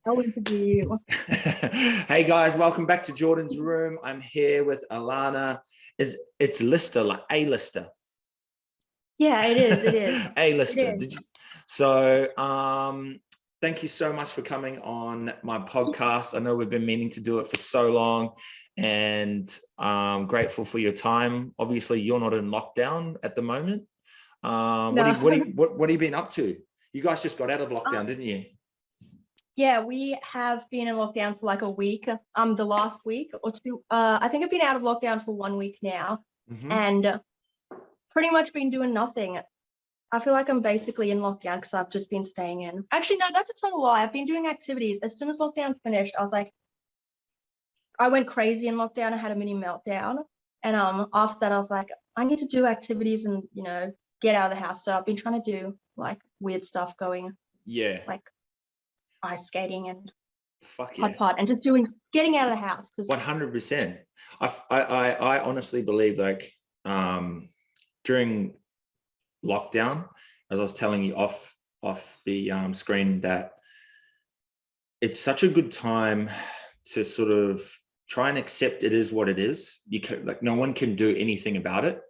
I'll interview you. Hey guys, welcome back to Jordan's Room. I'm here with Alana. It's Lister, like A-lister? Yeah, it is. It is. A-lister. It is. Thank you so much for coming on my podcast. I know we've been meaning to do it for so long, and I'm grateful for your time. Obviously, you're not in lockdown at the moment. No. What have you been up to? You guys just got out of lockdown, didn't you? Yeah, we have been in lockdown for like a week. The last week or two. I think I've been out of lockdown for 1 week now, and pretty much been doing nothing. I feel like I'm basically in lockdown because I've just been staying in. Actually, no, that's a total lie. I've been doing activities. As soon as lockdown finished, I went crazy in lockdown. I had a mini meltdown, and after that, I was like, I need to do activities and get out of the house. So I've been trying to do like weird stuff, going like ice skating and hot and just getting out of the house. 100%. I honestly believe, like, during lockdown, as I was telling you off the screen, that it's such a good time to sort of try and accept it is what it is. No one can do anything about it.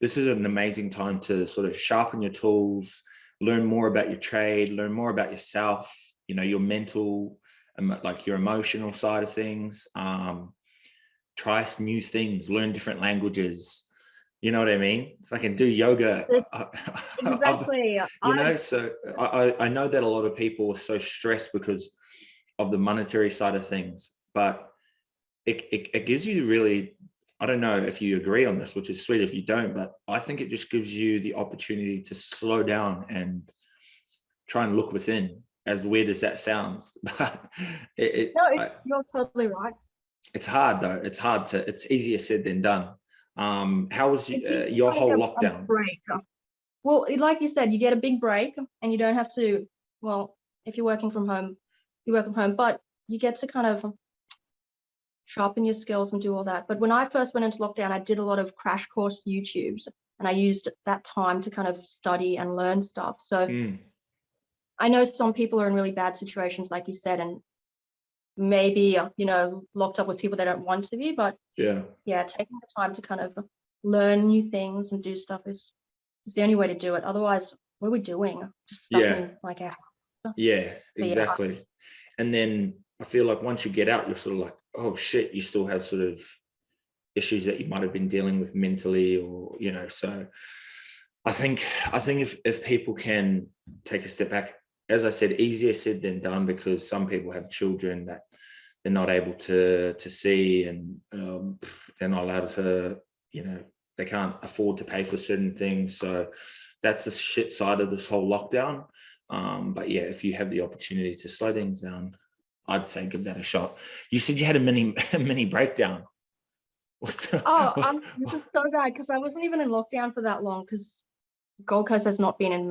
This is an amazing time to sort of sharpen your tools, learn more about your trade, learn more about yourself, your mental, like your emotional side of things. Try new things, learn different languages. You know what I mean? If I can do yoga, exactly. So I know that a lot of people are so stressed because of the monetary side of things, but it gives you really, I don't know if you agree on this, which is sweet if you don't, but I think it just gives you the opportunity to slow down and try and look within, as weird as that sounds. But you're totally right. It's hard though. It's easier said than done. How was your whole lockdown? Break. Well, like you said, you get a big break and you don't have to, well, if you're working from home, you work from home, but you get to kind of sharpen your skills and do all that. But when I first went into lockdown, I did a lot of crash course YouTubes, and I used that time to kind of study and learn stuff. So I know some people are in really bad situations, like you said, and maybe locked up with people they don't want to be, but taking the time to kind of learn new things and do stuff is the only way to do it. Otherwise, what are we doing? Just stuck in like our house. Exactly. And then I feel like once you get out, you're sort of like, oh shit, you still have sort of issues that you might have been dealing with mentally, or so I think if people can take a step back, as I said, easier said than done, because some people have children that they're not able to see, and they're not allowed to, they can't afford to pay for certain things. So that's the shit side of this whole lockdown. But yeah, if you have the opportunity to slow things down, I'd say give that a shot. You said you had a mini breakdown. This is so bad because I wasn't even in lockdown for that long, because Gold Coast has not been in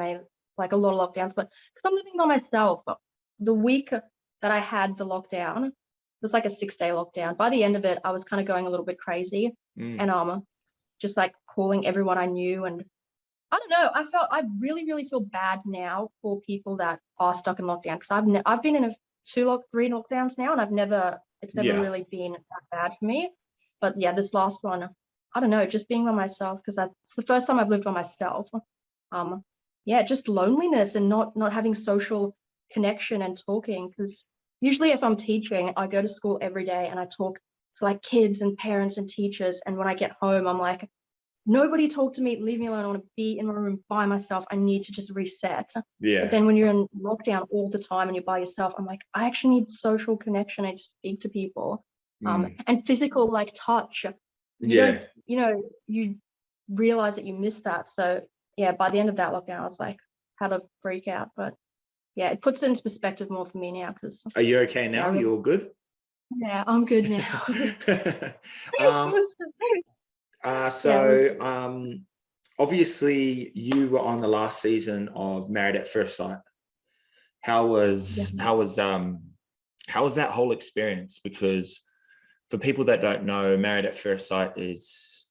like a lot of lockdowns, but because I'm living by myself, the week that I had the lockdown, it was like a 6-day lockdown. By the end of it, I was kind of going a little bit crazy and just like calling everyone I knew. And I don't know, I really, really feel bad now for people that are stuck in lockdown, because I've been in 3 lockdowns now, and it's never really been that bad for me. But yeah, this last one, I don't know, just being by myself, because it's the first time I've lived by myself. Just loneliness and not having social connection and talking, because usually if I'm teaching, I go to school every day and I talk to like kids and parents and teachers, and when I get home, I'm like, nobody talk to me, leave me alone, I want to be in my room by myself, I need to just reset. But then when you're in lockdown all the time and you're by yourself, I'm like, I actually need social connection. I just speak to people, and physical like touch. You realize that you miss that. So yeah, by the end of that lockdown, I was like, had a freak out. But yeah, it puts it into perspective more for me now. Because are you okay now? You all good? Yeah, I'm good now. Obviously you were on the last season of Married at First Sight. How was that whole experience? Because for people that don't know, Married at First Sight is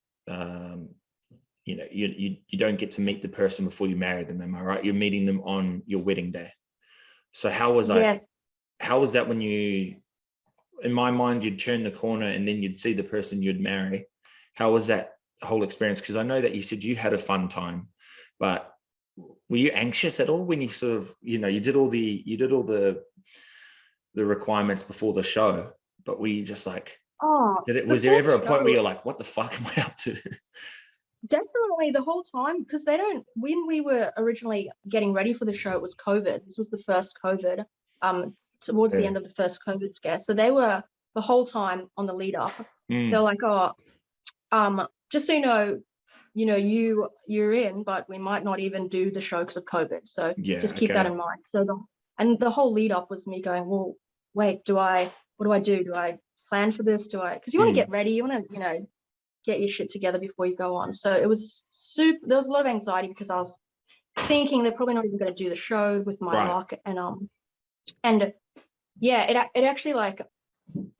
you don't get to meet the person before you marry them, am I right? You're meeting them on your wedding day. So how was how was that when you, in my mind, you'd turn the corner and then you'd see the person you'd marry? How was that whole experience? Because I know that you said you had a fun time, but were you anxious at all when you sort of, you know, you did all the requirements before the show, but were you just like, was there ever a point where you're like, what the fuck am I up to? Definitely the whole time, because when we were originally getting ready for the show, it was COVID. This was the first COVID, towards the end of the first COVID scare. So they were the whole time on the lead up. They're like, just so you know, you're in, but we might not even do the show because of COVID. So just keep that in mind. So the whole lead up was me going, well, wait, what do I do? Do I plan for this? Because you want to get ready, you want to, you know, get your shit together before you go on. So it was there was a lot of anxiety because I was thinking they're probably not even going to do the show with my luck. And yeah, it actually, like,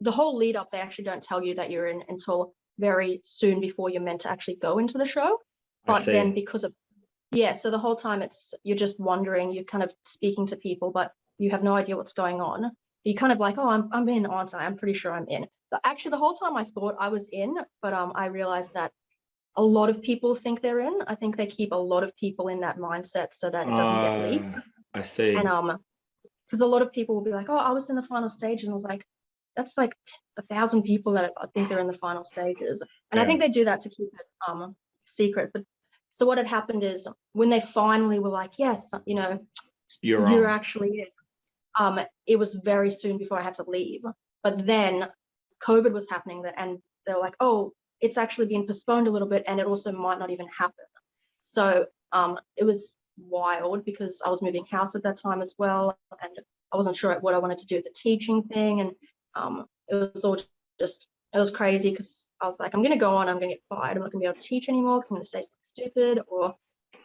the whole lead up, they actually don't tell you that you're in until very soon before you're meant to actually go into the show. But then because of, so the whole time you're just wondering, you're kind of speaking to people, but you have no idea what's going on. You're kind of like, oh, I'm in, aren't I? I'm pretty sure I'm in. But actually, the whole time I thought I was in, but I realized that a lot of people think they're in. I think they keep a lot of people in that mindset so that it doesn't get leaked. I see. And because a lot of people will be like, oh, I was in the final stages. And I was like, that's like 1,000 people that I think they're in the final stages. And I think they do that to keep it secret. But so what had happened is when they finally were like, yes, you know, you're actually in, it was very soon before I had to leave. But then COVID was happening, and they were like, oh, it's actually been postponed a little bit, and it also might not even happen. So it was wild because I was moving house at that time as well, and I wasn't sure what I wanted to do with the teaching thing, and it was all just, it was crazy because I was like, I'm going to go on, I'm going to get fired, I'm not going to be able to teach anymore because I'm going to say something stupid,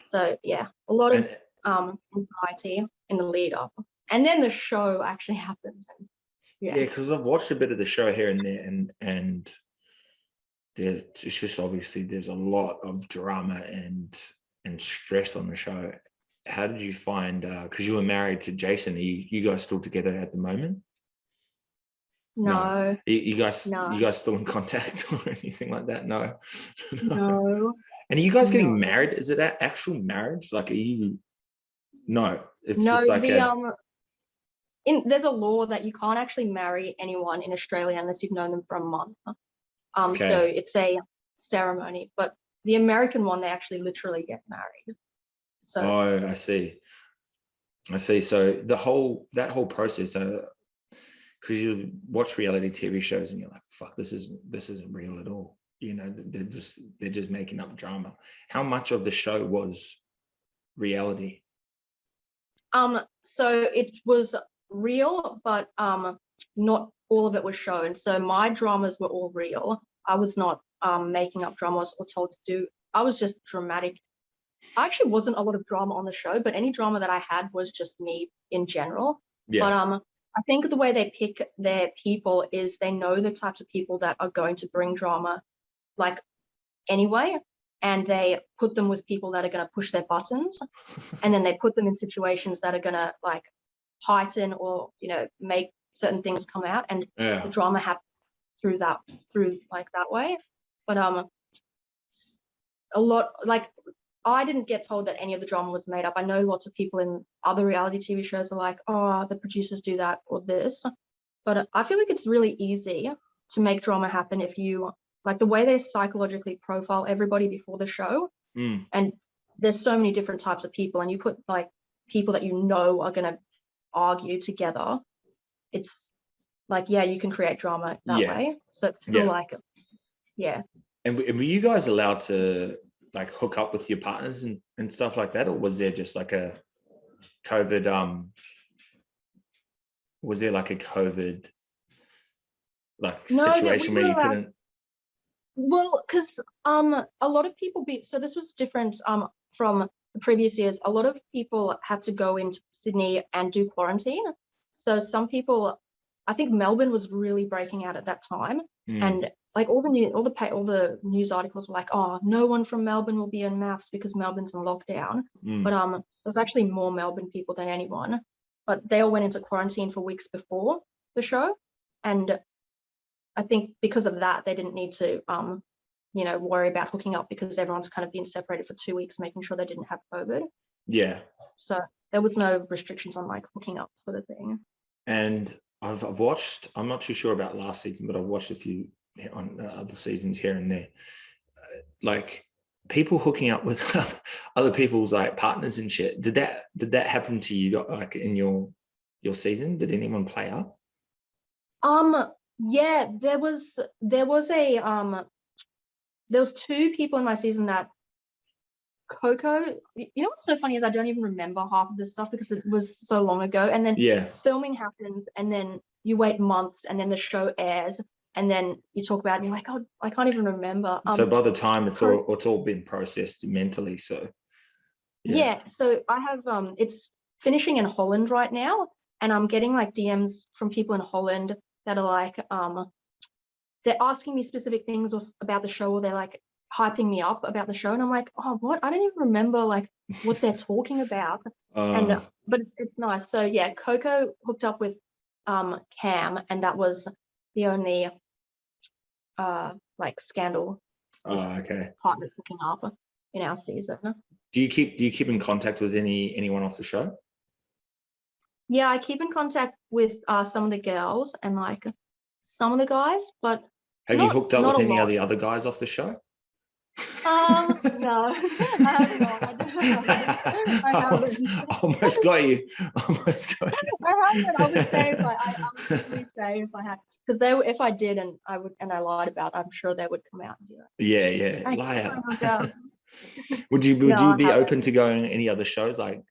so yeah, a lot of anxiety in the lead up, and then the show actually happens. And because I've watched a bit of the show here and there, and it's just obviously there's a lot of drama and stress on the show. How did you find, because you were married to Jason, are you guys still together at the moment? No. You guys still in contact or anything like that? No. No. And are you guys getting married? Is it actual marriage? Like, are you? No, it's just like there's a law that you can't actually marry anyone in Australia unless you've known them for a month. So it's a ceremony, but the American one, they actually literally get married. So I see. So that whole process, because you watch reality TV shows and you're like, fuck, this isn't real at all. You know, they're just making up drama. How much of the show was reality? So it was real, but not all of it was shown. So my dramas were all real. I was not making up dramas or told to do. I was just dramatic. I actually wasn't a lot of drama on the show, but any drama that I had was just me in general. But I think the way they pick their people is they know the types of people that are going to bring drama, like, anyway, and they put them with people that are going to push their buttons, and then they put them in situations that are going to, like, heighten or, you know, make certain things come out, and the drama happens through like that way. But a lot, like, I didn't get told that any of the drama was made up. I know lots of people in other reality TV shows are like, oh, the producers do that or this, but I feel like it's really easy to make drama happen if you, like, the way they psychologically profile everybody before the show, and there's so many different types of people, and you put, like, people that you know are going to argue together, it's like, you can create drama that way. So it's still like, And were you guys allowed to, like, hook up with your partners and stuff like that, or was there just like a COVID situation where you couldn't? Well, because a lot of people so this was different from the previous years. A lot of people had to go into Sydney and do quarantine. So some people, I think Melbourne was really breaking out at that time, and like all the news articles were like, oh, no one from Melbourne will be in MAFS because Melbourne's in lockdown. But there's actually more Melbourne people than anyone. but they all went into quarantine for weeks before the show. And I think because of that, they didn't need to, you know, worry about hooking up because everyone's kind of been separated for 2 weeks, making sure they didn't have COVID. Yeah. So there was no restrictions on like hooking up sort of thing. And I've watched, I'm not too sure about last season, but I've watched a few on other seasons here and there. Like people hooking up with other people's like partners and shit. Did that happen to you like in your season? Did anyone play up? Yeah, there was 2 people in my season that Coco, you know what's so funny is I don't even remember half of this stuff because it was so long ago. And then filming happens, and then you wait months, and then the show airs, and then you talk about it and you're like, oh, I can't even remember. So by the time it's all been processed mentally. So yeah. So I have it's finishing in Holland right now, and I'm getting like DMs from people in Holland that are like they're asking me specific things about the show, or they're like hyping me up about the show, and I'm like, oh, what? I don't even remember like what they're talking about. And but it's nice. So yeah, Coco hooked up with Cam, and that was the only like scandal. Okay. Partners hooking up in our season. Do you keep in contact with anyone off the show? Yeah, I keep in contact with some of the girls and like some of the guys, but have you hooked up with any of the other guys off the show? No, I have not. I haven't. Almost got you. Almost got you. I haven't. I would say I would really say if I had, because if I did and I lied about it, I'm sure they would come out and do it. Yeah, liar. Would you be open to going to any other shows? Like,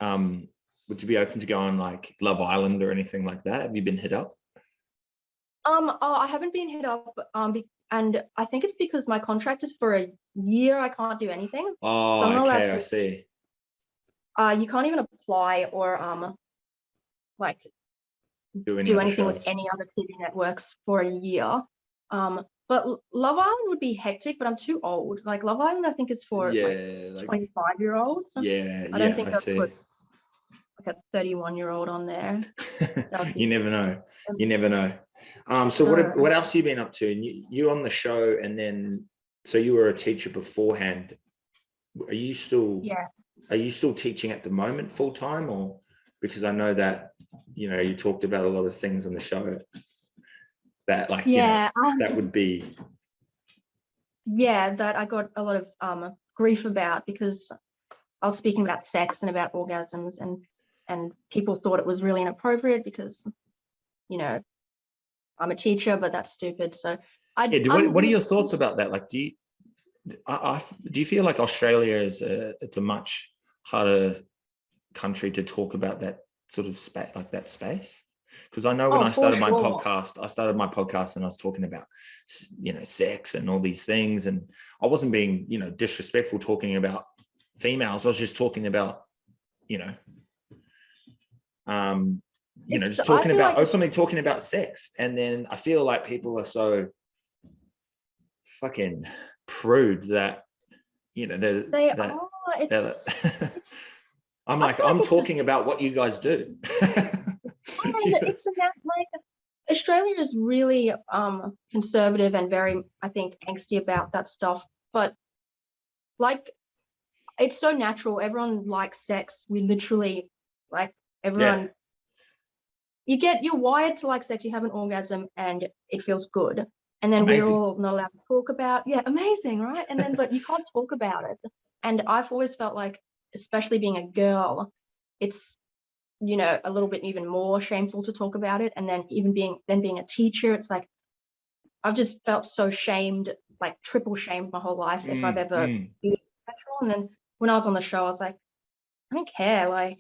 would you be open to go on like Love Island or anything like that? Have you been hit up? I haven't been hit up. And I think it's because my contract is for a year. I can't do anything. Oh, so okay, I see. You can't even apply or like do anything with any other TV networks for a year. But Love Island would be hectic, but I'm too old. Like Love Island, I think is for like 25-year-olds. Yeah, I don't think I'd put like a 31-year-old on there. You never know. You never know. So what else have you been up to? And you on the show, and then so you were a teacher beforehand. Are you still teaching at the moment full time, or because I know that you talked about a lot of things on the show that like that would be that I got a lot of grief about because I was speaking about sex and about orgasms, and people thought it was really inappropriate because I'm a teacher, but that's stupid. So what are your thoughts about that? Like, do you feel like Australia is it's a much harder country to talk about that sort of space, like that space? Because I know when I started my podcast and I was talking about sex and all these things, and I wasn't being disrespectful talking about females. I was just talking about just talking about openly talking about sex. And then I feel like people are so fucking prude that I'm talking about what you guys do. It's like Australia is really conservative and very, I think, angsty about that stuff. But like, it's so natural. Everyone likes sex. We literally like everyone. You're wired to like sex. You have an orgasm and it feels good. And then we're all not allowed to talk about. Yeah, amazing, right? And then, but you can't talk about it. And I've always felt like, especially being a girl, it's a little bit even more shameful to talk about it. And then even being a teacher, it's like I've just felt so shamed, like triple shamed my whole life if I've ever been sexual. And then when I was on the show, I was like, I don't care. Like,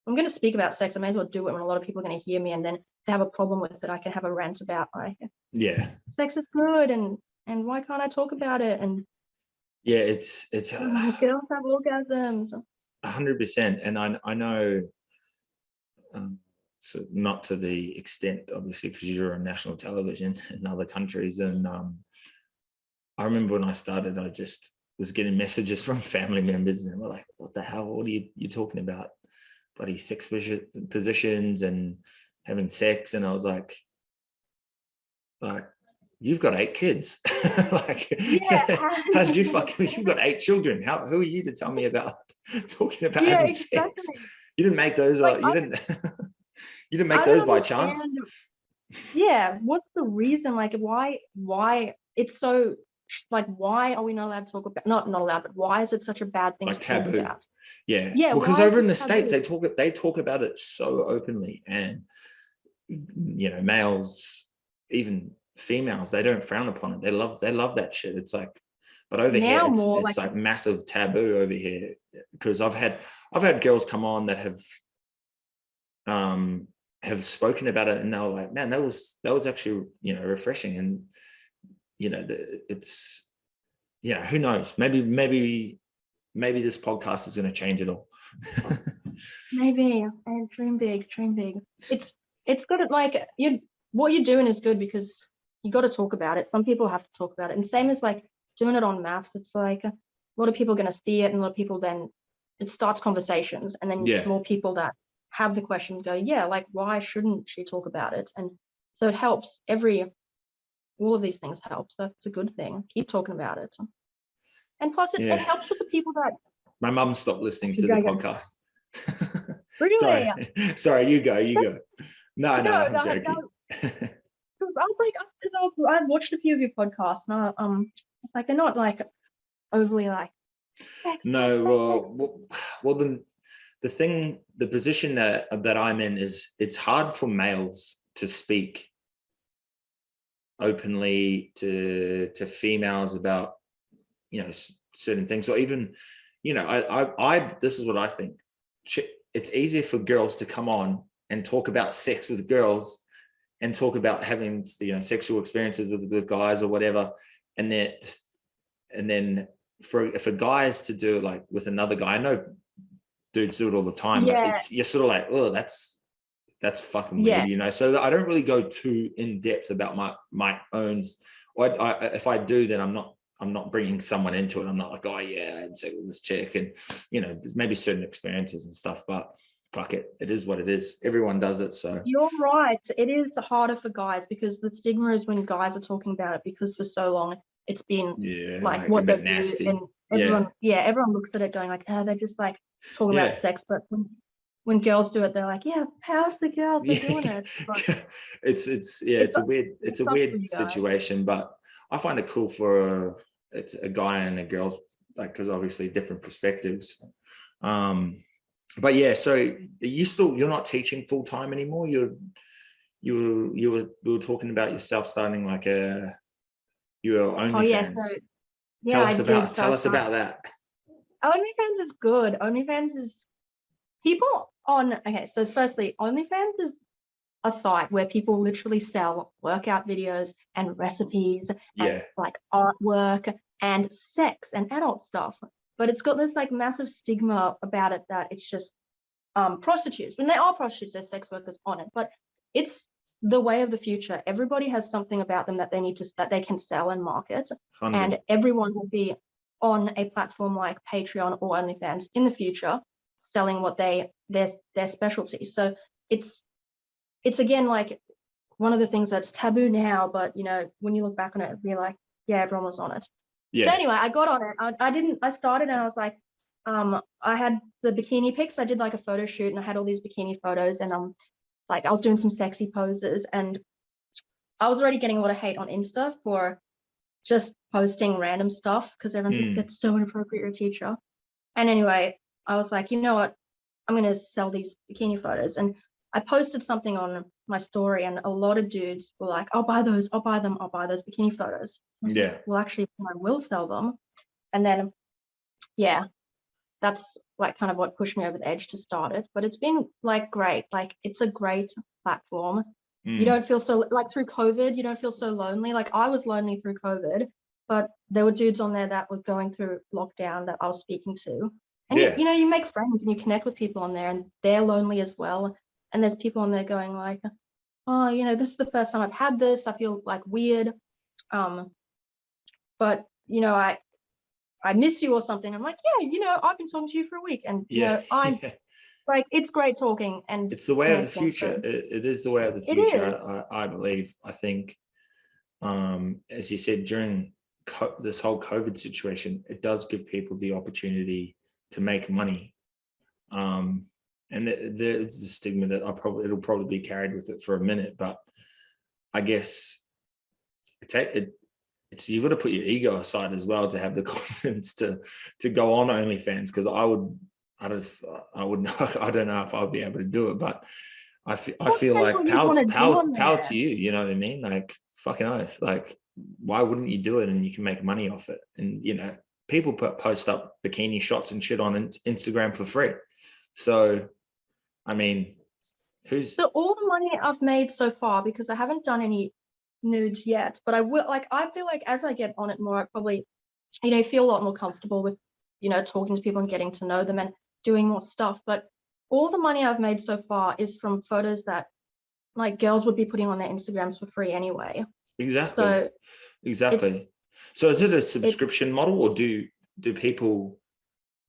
I'm going to speak about sex. I may as well do it when a lot of people are going to hear me. And then if they have a problem with it, I can have a rant about like, sex is good, and why can't I talk about it? And it's girls have orgasms. 100%. And I know, so not to the extent, obviously, because you're on national television in other countries. And I remember when I started, I just was getting messages from family members, and they were like, "What the hell? What are you talking about bloody sex positions and having sex, and I was like you've got 8 kids. Like, how did you you've got 8 children. Who are you to tell me about talking about having sex? You didn't make those, like, you didn't make those by chance. Yeah, what's the reason? Like, why it's so, like, why are we not allowed to talk about, not allowed, but why is it such a bad thing Like to taboo. talk about? Yeah. Yeah, well, because over in the States they talk about it so openly, and you know, males, even females, they don't frown upon it. They love that shit. It's like, but over here it's like massive taboo over here, because I've had girls come on that have spoken about it, and they were like, man, that was actually, you know, refreshing. And you know, it's, you know, who knows, maybe this podcast is going to change it all. Maybe. And dream big. It's good at, like, what you're doing is good because you got to talk about it. Some people have to talk about it, and same as like doing it on MAFS. It's like a lot of people are going to see it, and a lot of people, then it starts conversations, and then more people that have the question go, yeah, like, why shouldn't she talk about it? And so it helps. All of these things help, so it's a good thing. Keep talking about it, and plus it helps with the people that. My mum stopped listening to the podcast. Really? Sorry, you go. No, I'm joking. Because I was like, I watched a few of your podcasts, and it's like, they're not like overly like. No, well, the position that I'm in is, it's hard for males to speak openly to females about, you know, certain things, or even, you know, I this is what I think. It's easier for girls to come on and talk about sex with girls, and talk about having, you know, sexual experiences with guys or whatever, and then for guys to do it like with another guy. I know dudes do it all the time, but you're sort of like, oh, that's fucking weird, you know. So I don't really go too in depth about my own. Or if I do, then I'm not bringing someone into it. I'm not like, oh yeah, I had sex with this chick, and you know, there's maybe certain experiences and stuff, but fuck it, it is what it is. Everyone does it. So you're right. It is harder for guys, because the stigma is when guys are talking about it, because for so long it's been like what they do, and everyone looks at it going like, oh, they're just like talking about sex. But when girls do it, they're like, yeah, how's the girls are doing it? But it's a weird situation, but I find it cool for a guy and a girl's, like, because obviously different perspectives. But yeah, so you're not teaching full time anymore. You were talking about yourself starting like your OnlyFans. Tell us about that. OnlyFans is good. OnlyFans is so firstly, OnlyFans is a site where people literally sell workout videos and recipes and like artwork and sex and adult stuff. But it's got this like massive stigma about it, that it's just prostitutes. When they are prostitutes, they're sex workers on it, but it's the way of the future. Everybody has something about them that they can sell and market, 100. And everyone will be on a platform like Patreon or OnlyFans in the future, selling what their specialty. So it's again like one of the things that's taboo now, but you know, when you look back on it, it'd be like, yeah, everyone was on it. So anyway, I got on it. I started, and I was like, I had the bikini pics. I did like a photo shoot, and I had all these bikini photos, and like I was doing some sexy poses, and I was already getting a lot of hate on Insta for just posting random stuff, because everyone's like, that's so inappropriate, you're a teacher. And anyway, I was like, you know what, I'm gonna sell these bikini photos. And I posted something on my story, and a lot of dudes were like, I'll buy those bikini photos. I was like, well, actually, I will sell them. And then that's like kind of what pushed me over the edge to start it. But it's been like great. Like, it's a great platform. You don't feel so, like, through COVID, you don't feel so lonely. Like, I was lonely through COVID, but there were dudes on there that were going through lockdown that I was speaking to. And you know, you make friends and you connect with people on there, and they're lonely as well. And there's people on there going like, oh, you know, this is the first time I've had this, I feel like weird. But you know, I miss you or something. I'm like, yeah, you know, I've been talking to you for a week, and you know, like, it's great talking and it's the way of the connecting, so future. It is the way of the it future. is. I believe. I think, as you said, during this whole COVID situation, it does give people the opportunity to make money. And there's the stigma that it'll probably be carried with it for a minute, but I guess it's you've got to put your ego aside as well to have the confidence to go on OnlyFans, because I wouldn't I don't know if I'll be able to do it, but I feel Depends like what you want to do on power there. to you, you know what I mean? Like, fucking oath, like, why wouldn't you do it? And you can make money off it. And people post up bikini shots and shit on Instagram for free. So I mean, So all the money I've made so far, because I haven't done any nudes yet, but I will, like, I feel like as I get on it more, I probably, feel a lot more comfortable with, talking to people and getting to know them and doing more stuff. But all the money I've made so far is from photos that like girls would be putting on their Instagrams for free anyway. Exactly. So is it a subscription model, or do people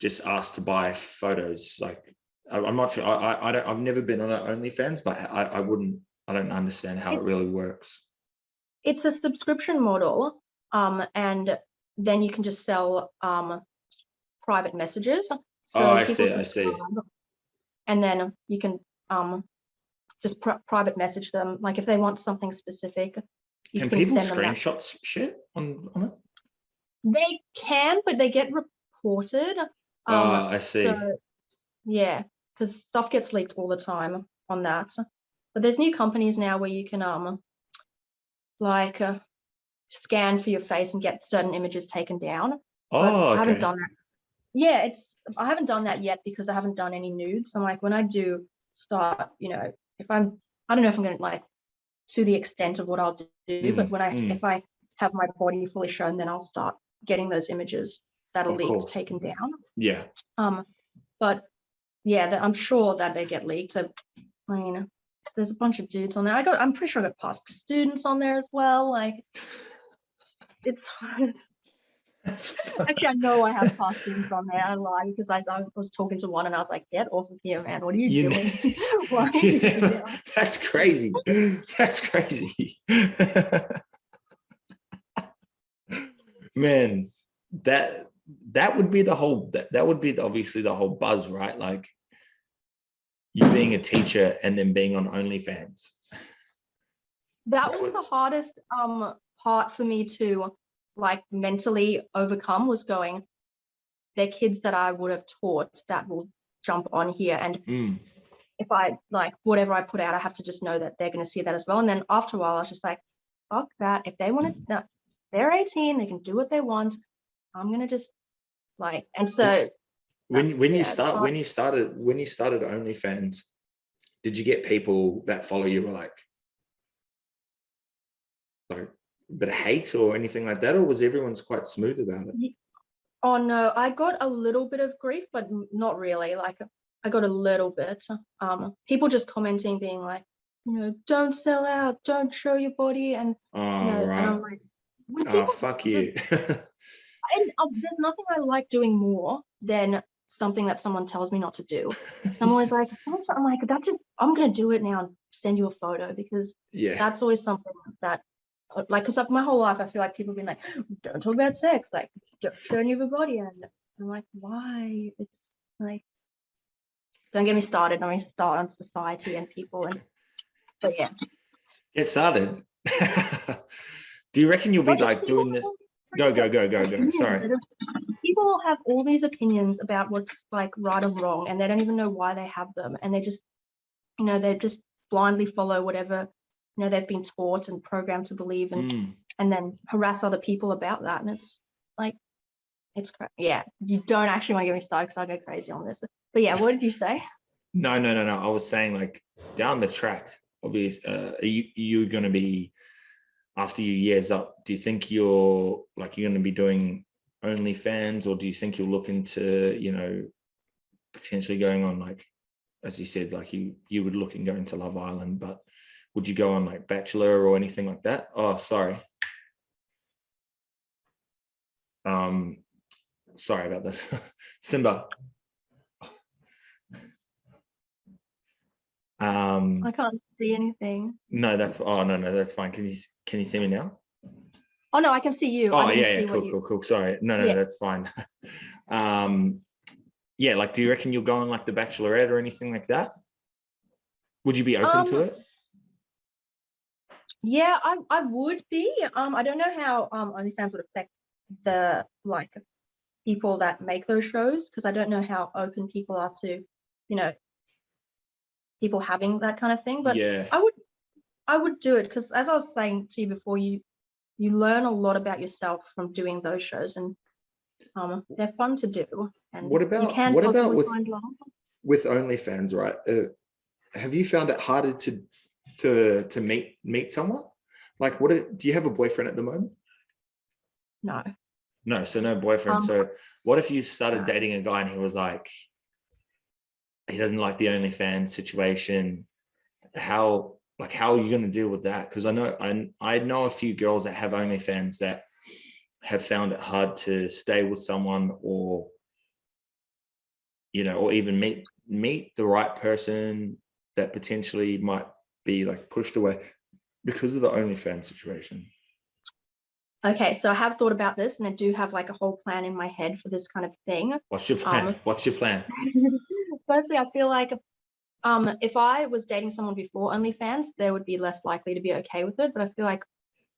just ask to buy photos? Like, I'm not sure. I've never been on an OnlyFans, but I don't understand how it really works. It's a subscription model, and then you can just sell private messages. So I people see. subscribe, and then you can just private message them. Like if they want something specific, you can can people send them screenshots shit on it? They can, but they get reported. I see. So yeah, because stuff gets leaked all the time on that. But there's new companies now where you can like scan for your face and get certain images taken down. Oh, I haven't okay. done that. Yeah, I haven't done that yet because I haven't done any nudes. I'm like, when I do start, if I don't know if I'm gonna like to the extent of what I'll do, but if I have my body fully shown, then I'll start getting those images that are leaked taken down. Yeah. But yeah, I'm sure that they get leaked. So I mean, there's a bunch of dudes on there. I'm pretty sure I got past students on there as well. Like, it's actually, I know I have past students on there. I lie because I was talking to one and I was like, "Get off of here, man! What are you doing? Why are you here?" That's crazy. That's crazy. Man, that would be the whole. That would be obviously the whole buzz, right? Like, you being a teacher and then being on OnlyFans. That was the hardest part for me to like mentally overcome, was going, they're kids that I would have taught that will jump on here, and if I like whatever I put out, I have to just know that they're going to see that as well. And then after a while, I was just like, fuck that. If they want to, they're 18, they can do what they want. I'm gonna just like, and so when you started OnlyFans, did you get people that follow you were like a bit of hate or anything like that, or was everyone's quite smooth about it? Oh no, I got a little bit of grief, but not really. Like, I got a little bit. People just commenting, being like, don't sell out, don't show your body, and and I'm like, fuck you. And there's nothing I like doing more than something that someone tells me not to do. Someone's like, I'm like, I'm gonna do it now and send you a photo, because that's always something that, like, because my whole life I feel like people have been like, don't talk about sex, like, don't show any of your body, and I'm like, why? It's like, don't get me started. I mean, start on society and people, but yeah. Get started. Do you reckon you'll be like doing this? Go. Sorry. People have all these opinions about what's like right or wrong, and they don't even know why they have them, and they just, they just blindly follow whatever they've been taught and programmed to believe, and then harass other people about that. And it's like, yeah, you don't actually want to get me started because I'll go crazy on this. But yeah, what did you say? No. I was saying, like, down the track, obviously, are you going to be, after your year's up, do you think you're going to be doing OnlyFans, or do you think you'll look into, potentially going on, like, as you said, like you would look and go into Love Island, but would you go on like Bachelor or anything like that? Oh, sorry. Sorry about this. Simba. I can't see anything. No, that's no, that's fine. Can you see me now? Oh no, I can see you. Oh I didn't yeah, see what cool. Sorry, no, Yeah. that's fine. Yeah, like, do you reckon you'll go on like The Bachelorette or anything like that? Would you be open to it? Yeah, I would be. I don't know how OnlyFans would affect the like people that make those shows, because I don't know how open people are to, you know, people having that kind of thing. But Yeah. I would do it, because as I was saying to you before, you learn a lot about yourself from doing those shows, and they're fun to do, and What you about can possibly find love. with OnlyFans, right? Have you found it harder to meet someone? Like, do you have a boyfriend at the moment? No. No, so no boyfriend. So what if you started No. dating a guy and he was like, he doesn't like the OnlyFans situation? How are you going to deal with that? Because I know a few girls that have OnlyFans that have found it hard to stay with someone, or or even meet the right person that potentially might be like pushed away because of the OnlyFans situation. Okay, so I have thought about this, and I do have like a whole plan in my head for this kind of thing. What's your plan? What's your plan? Firstly, I feel like if I was dating someone before OnlyFans, they would be less likely to be okay with it. But I feel like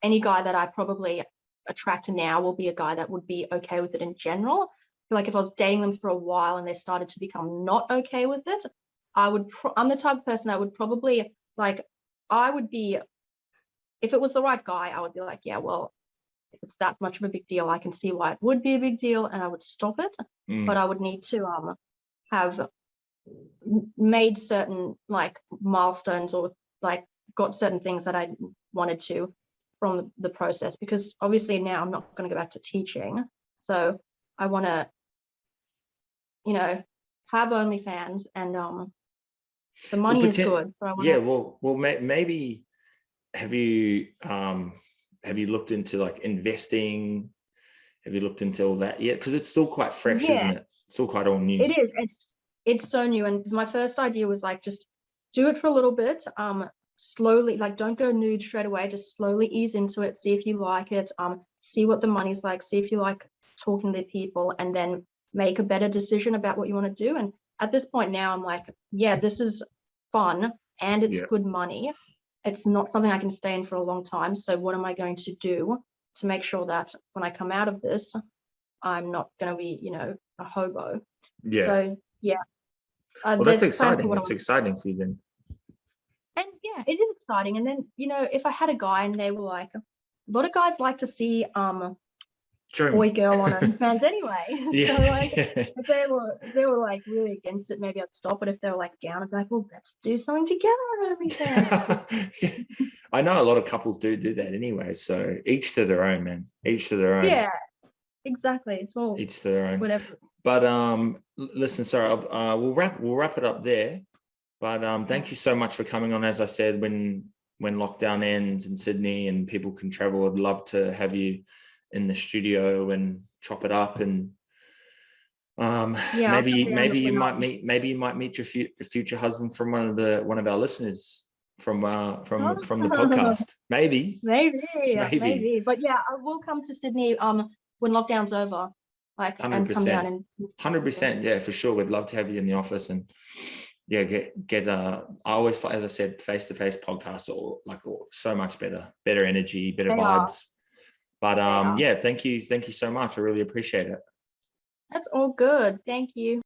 any guy that I probably attract to now will be a guy that would be okay with it in general. I feel like if I was dating them for a while and they started to become not okay with it, I'm the type of person that would probably like, if it was the right guy, I would be like, yeah, well, if it's that much of a big deal, I can see why it would be a big deal, and I would stop it. But I would need to have made certain like milestones, or like got certain things that I wanted to from the process, because obviously now I'm not going to go back to teaching, so I want to have OnlyFans, and the money is good, so I want maybe have you looked into like investing? Have you looked into all that yet? Because it's still quite fresh, isn't it? It's still quite all new. It is. It's so new, and my first idea was like, just do it for a little bit, slowly, like don't go nude straight away, just slowly ease into it, see if you like it, see what the money's like, see if you like talking to people, and then make a better decision about what you want to do. And at this point now, I'm like, yeah, this is fun and it's good money. It's not something I can stay in for a long time, so what am I going to do to make sure that when I come out of this, I'm not going to be a hobo? So yeah. Well, that's exciting. It's exciting for you then. And yeah, it is exciting. And then, if I had a guy and they were like, a lot of guys like to see boy girl on OnlyFans anyway. So like, if they were like really against it, maybe I'd stop. But if they were like down, I'd be like, well, let's do something together on OnlyFans. I know a lot of couples do that anyway. So each to their own, man. Each to their own. Yeah, exactly. It's all each to their own. Whatever. But listen, sorry, we'll wrap it up there. But thank you so much for coming on. As I said, when lockdown ends in Sydney and people can travel, I'd love to have you in the studio and chop it up. And maybe you might meet your future husband from one of our listeners from the podcast. Maybe. But yeah, I will come to Sydney when lockdown's over. 100%. 100%. Yeah, for sure. We'd love to have you in the office, and get I always, as I said, face-to-face podcasts or so much better energy, better vibes. But thank you so much. I really appreciate it. That's all good. Thank you.